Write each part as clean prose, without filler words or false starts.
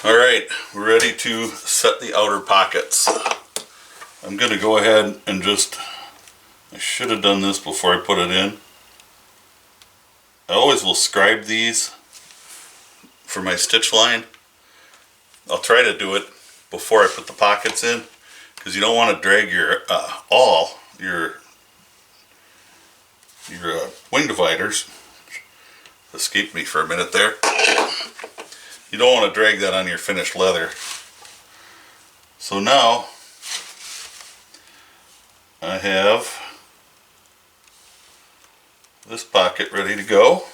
Alright, we're ready to set the outer pockets. I'm going to go ahead and I should have done this before I put it in. I always will scribe these for my stitch line. I'll try to do it before I put the pockets in, because you don't want to drag your wing dividers. Escaped me for a minute there. You don't want to drag that on your finished leather. So now I have this pocket ready to go,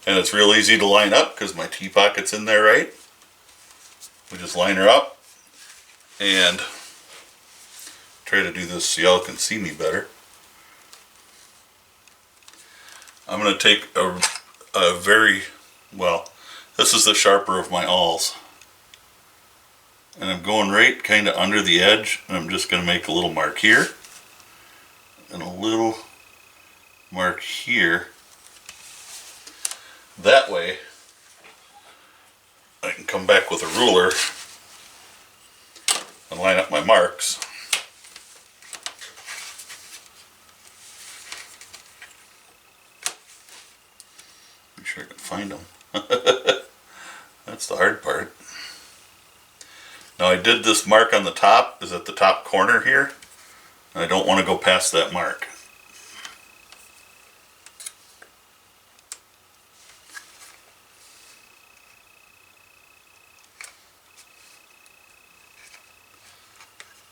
and it's real easy to line up because my T-pocket's in there, right? We just line her up and try to do this so y'all can see me better. I'm going to take a this is the sharper of my awls, and I'm going right kind of under the edge, and I'm just going to make a little mark here and a little mark here. That way I can come back with a ruler and line up my marks. Make sure I can find them. That's the hard part. Now I did this mark on the top, is at the top corner here, and I don't want to go past that mark.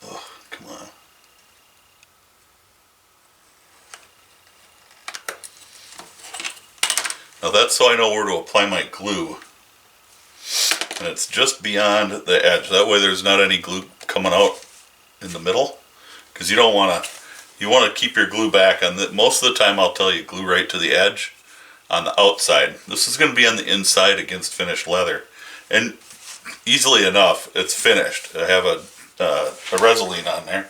Oh, come on. Now that's so I know where to apply my glue. And it's just beyond the edge. That way there's not any glue coming out in the middle. Because you don't want to, you want to keep your glue back on the, most of the time I'll tell you glue right to the edge on the outside. This is going to be on the inside against finished leather. And easily enough, it's finished. I have a Resolene on there.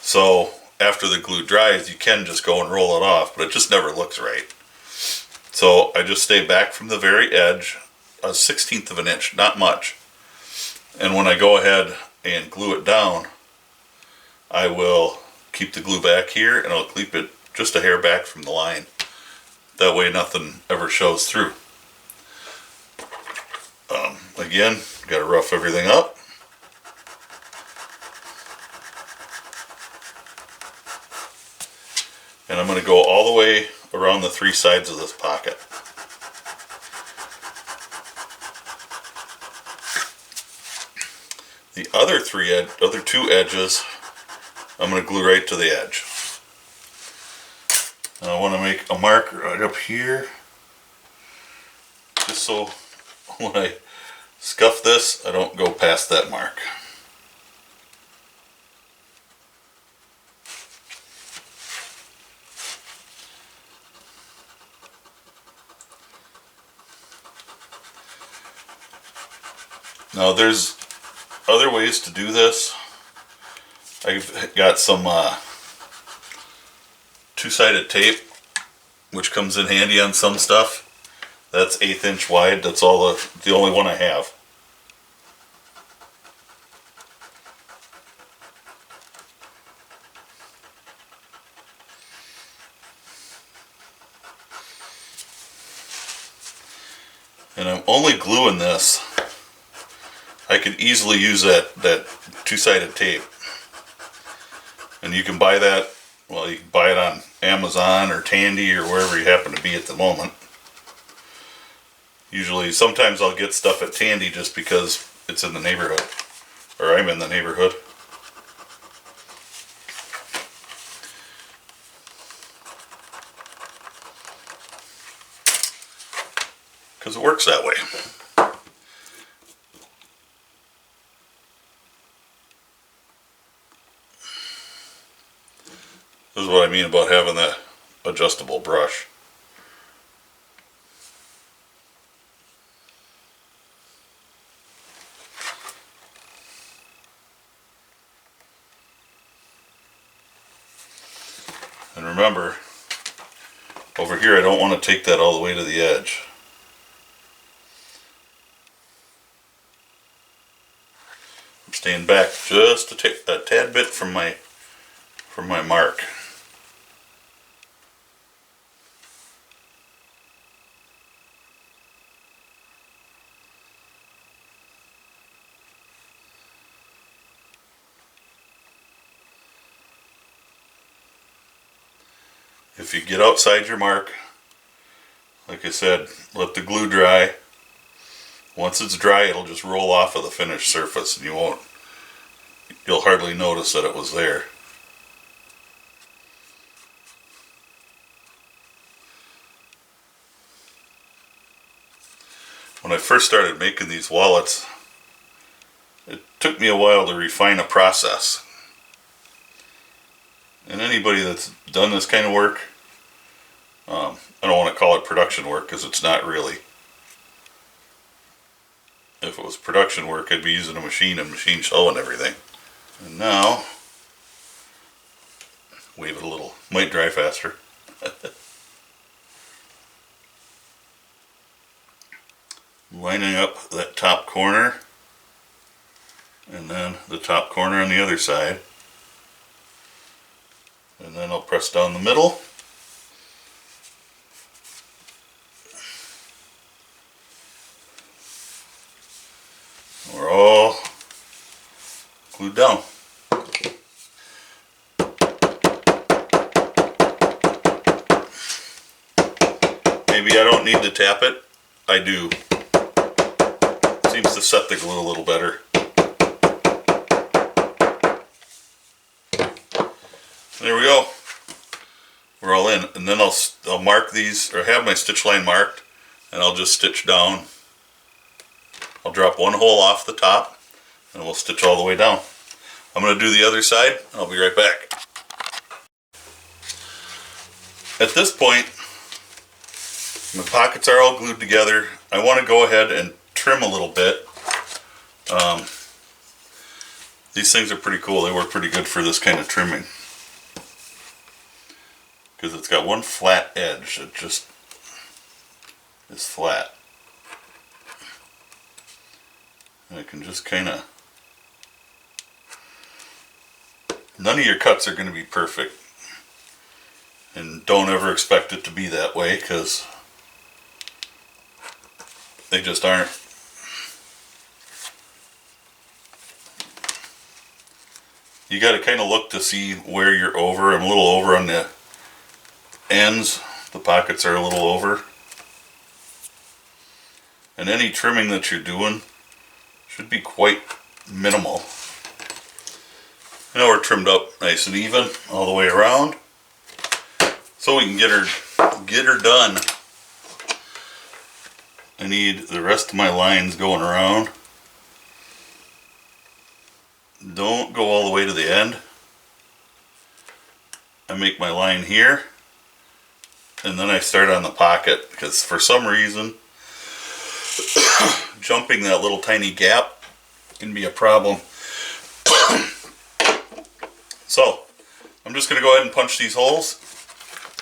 So after the glue dries, you can just go and roll it off, but it just never looks right. So I just stay back from the very edge, a 1/16 of an inch, not much. And when I go ahead and glue it down, I will keep the glue back here, and I'll keep it just a hair back from the line. That way nothing ever shows through. Again, got to rough everything up. And I'm going to go all the way around the three sides of this pocket. The other two edges, I'm going to glue right to the edge. And I want to make a mark right up here, just so when I scuff this, I don't go past that mark. Now there's other ways to do this. I've got some two-sided tape, which comes in handy on some stuff. That's 1/8 inch wide. That's all the only one I have. And I'm only gluing this. I could easily use that two-sided tape. And you can buy that, well, you can buy it on Amazon or Tandy or wherever you happen to be at the moment. Usually, sometimes I'll get stuff at Tandy just because it's in the neighborhood, or I'm in the neighborhood. Because it works that way. This is what I mean about having that adjustable brush. And remember, over here I don't want to take that all the way to the edge. Staying back just a tad bit from my mark. If you get outside your mark, like I said, let the glue dry. Once it's dry, it'll just roll off of the finished surface and you'll hardly notice that it was there. When I first started making these wallets, it took me a while to refine a process. And anybody that's done this kind of work, I don't want to call it production work because it's not really. If it was production work, I'd be using a machine and machine showing everything. And now, wave it a little, might dry faster. Lining up that top corner, and then the top corner on the other side. And then I'll press down the middle. We're all glued down. Maybe I don't need to tap it. I do. Seems to set the glue a little better. There we go. We're all in, and then I'll mark these, or have my stitch line marked, and I'll just stitch down. I'll drop one hole off the top, and we'll stitch all the way down. I'm going to do the other side, and I'll be right back. At this point, my pockets are all glued together. I want to go ahead and trim a little bit. These things are pretty cool. They work pretty good for this kind of trimming. Because it's got one flat edge that just is flat. And I can just kind of... None of your cuts are going to be perfect. And don't ever expect it to be that way, because they just aren't. You got to kind of look to see where you're over. I'm a little over on the ends. The pockets are a little over. And any trimming that you're doing should be quite minimal. Now we're trimmed up nice and even all the way around, so we can get her done. I need the rest of my lines going around. Don't go all the way to the end. I make my line here, and then I start on the pocket, because for some reason jumping that little tiny gap can be a problem. So I'm just going to go ahead and punch these holes.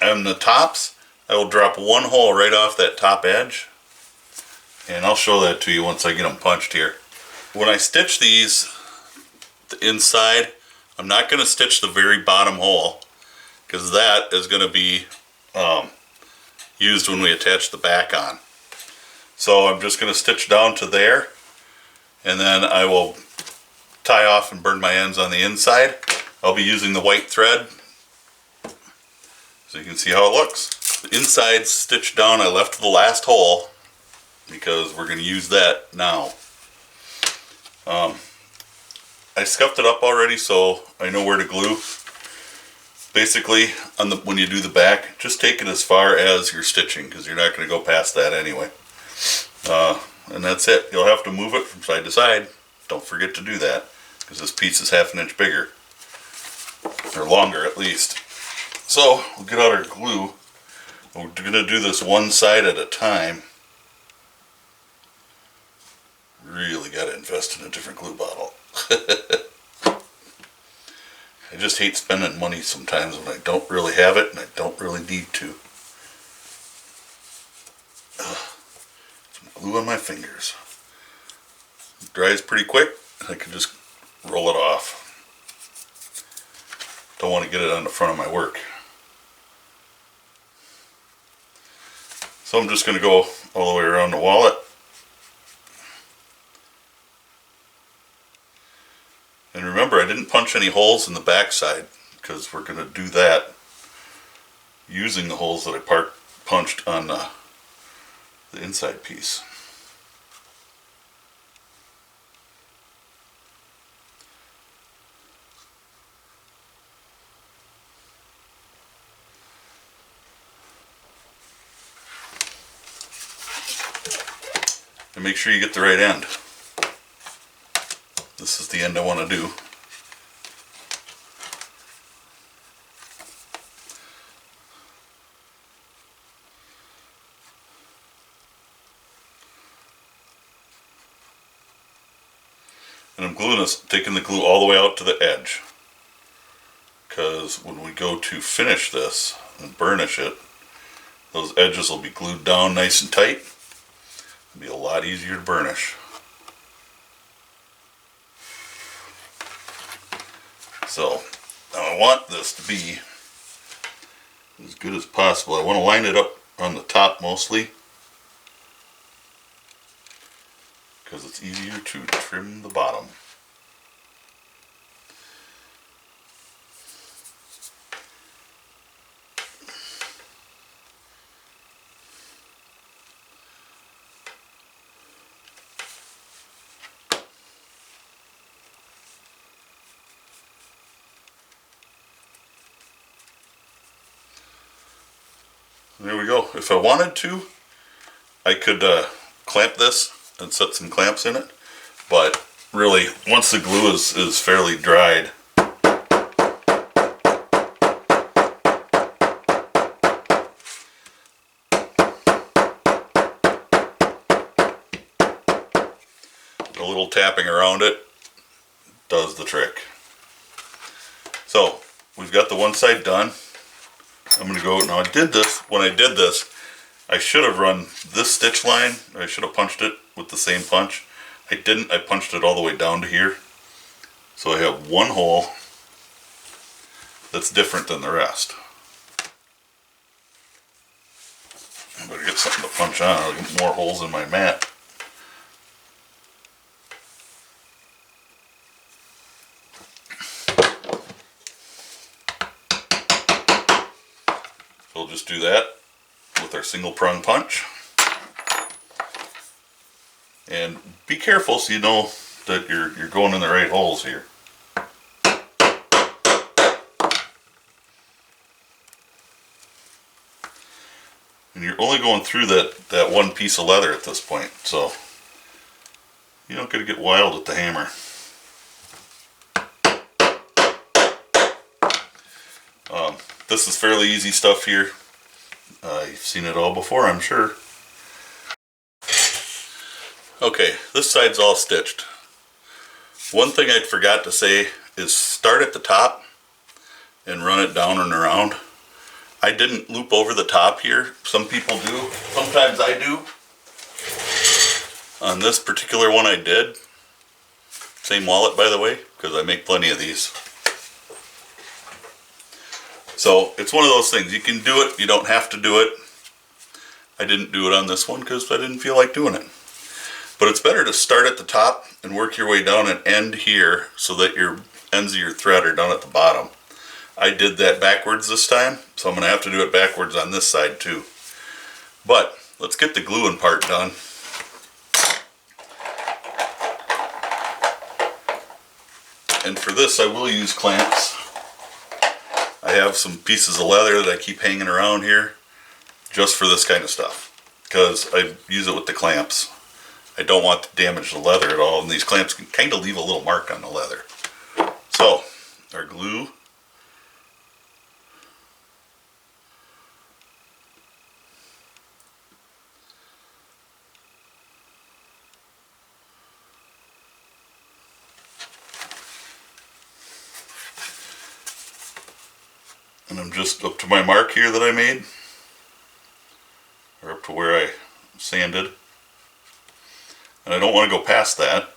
On the tops, I will drop one hole right off that top edge, and I'll show that to you once I get them punched here. When I stitch these, the inside, I'm not going to stitch the very bottom hole, because that is going to be used when we attach the back on. So I'm just going to stitch down to there, and then I will tie off and burn my ends on the inside. I'll be using the white thread, so you can see how it looks. The inside stitched down, I left the last hole because we're going to use that now. I scuffed it up already, so I know where to glue. Basically, when you do the back, just take it as far as you're stitching, because you're not going to go past that anyway. And that's it. You'll have to move it from side to side. Don't forget to do that, because this piece is half an inch bigger. Or longer, at least. So, we'll get out our glue. We're going to do this one side at a time. Really got to invest in a different glue bottle. I just hate spending money sometimes when I don't really have it and I don't really need to. Some glue on my fingers. It dries pretty quick. I can just roll it off. Don't want to get it on the front of my work. So I'm just going to go all the way around the wallet. And remember, I didn't punch any holes in the back side because we're going to do that using the holes that I punched on the inside piece. And make sure you get the right end. This is the end I want to do. And I'm gluing this, taking the glue all the way out to the edge. Because when we go to finish this and burnish it, those edges will be glued down nice and tight. It'll be a lot easier to burnish. So now I want this to be as good as possible. I want to line it up on the top mostly because it's easier to trim the bottom. There we go. If I wanted to, I could clamp this and set some clamps in it, but really, once the glue is fairly dried, a little tapping around it does the trick. So we've got the one side done. I'm going to go, now when I did this, I should have run this stitch line, I should have punched it with the same punch. I didn't, I punched it all the way down to here. So I have one hole that's different than the rest. I better get something to punch on, I'll get more holes in my mat. We'll just do that with our single prong punch. And be careful so you know that you're going in the right holes here. And you're only going through that one piece of leather at this point, so you don't got to get wild with the hammer. This is fairly easy stuff here. You've seen it all before, I'm sure. Okay, this side's all stitched. One thing I forgot to say is start at the top and run it down and around. I didn't loop over the top here. Some people do. Sometimes I do. On this particular one I did. Same wallet, by the way, because I make plenty of these. So it's one of those things. You can do it, you don't have to do it. I didn't do it on this one because I didn't feel like doing it. But it's better to start at the top and work your way down and end here so that your ends of your thread are down at the bottom. I did that backwards this time, so I'm going to have to do it backwards on this side too. But let's get the gluing part done. And for this I will use clamps. I have some pieces of leather that I keep hanging around here just for this kind of stuff because I use it with the clamps. I don't want to damage the leather at all, and these clamps can kind of leave a little mark on the leather. So, our glue. And I'm just up to my mark here that I made, or up to where I sanded. And I don't want to go past that.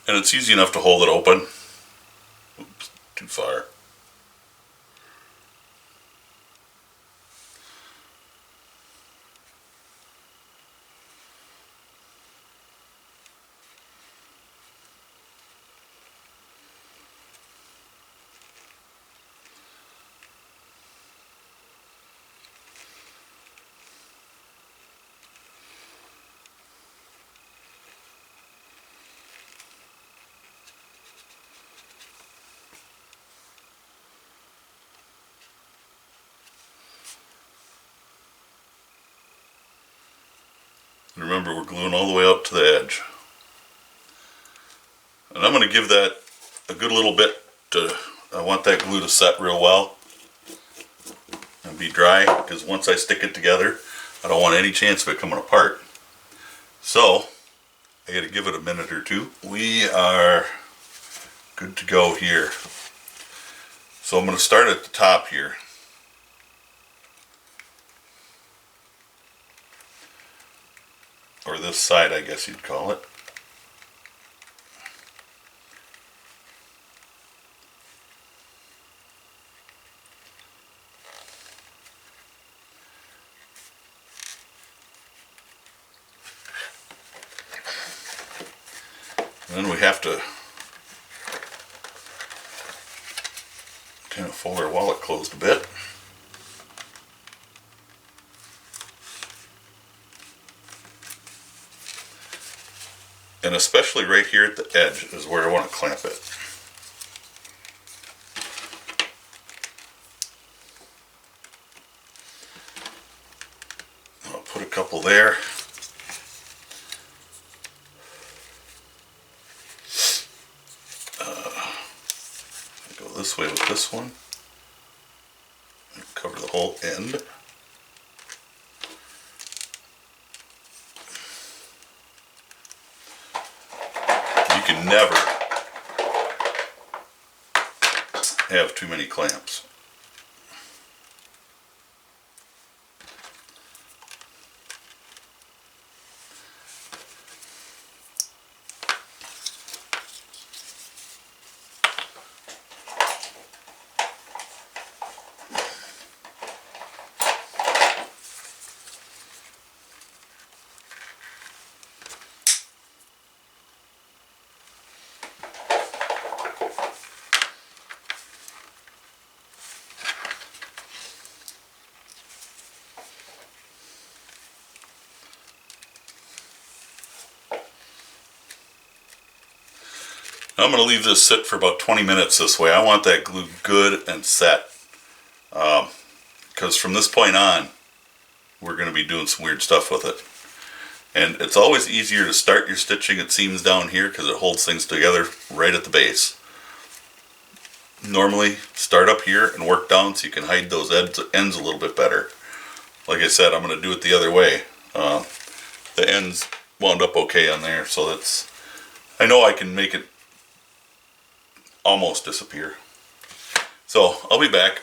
And it's easy enough to hold it open. Oops, too far. And remember, we're gluing all the way up to the edge. And I'm going to give that a good little bit I want that glue to set real well and be dry, because once I stick it together, I don't want any chance of it coming apart. So, I got to give it a minute or two. We are good to go here. So I'm going to start at the top here. Or this side, I guess you'd call it. And then we have to kind of fold our wallet closed a bit. And especially right here at the edge is where I want to clamp it. I'll put a couple there. Go this way with this one. And cover the whole end. You can never have too many clamps. I'm going to leave this sit for about 20 minutes this way. I want that glue good and set. Because from this point on, we're going to be doing some weird stuff with it. And it's always easier to start your stitching at seams down here because it holds things together right at the base. Normally, start up here and work down so you can hide those ends a little bit better. Like I said, I'm going to do it the other way. The ends wound up okay on there, so that's... I know I can make it almost disappear. So I'll be back.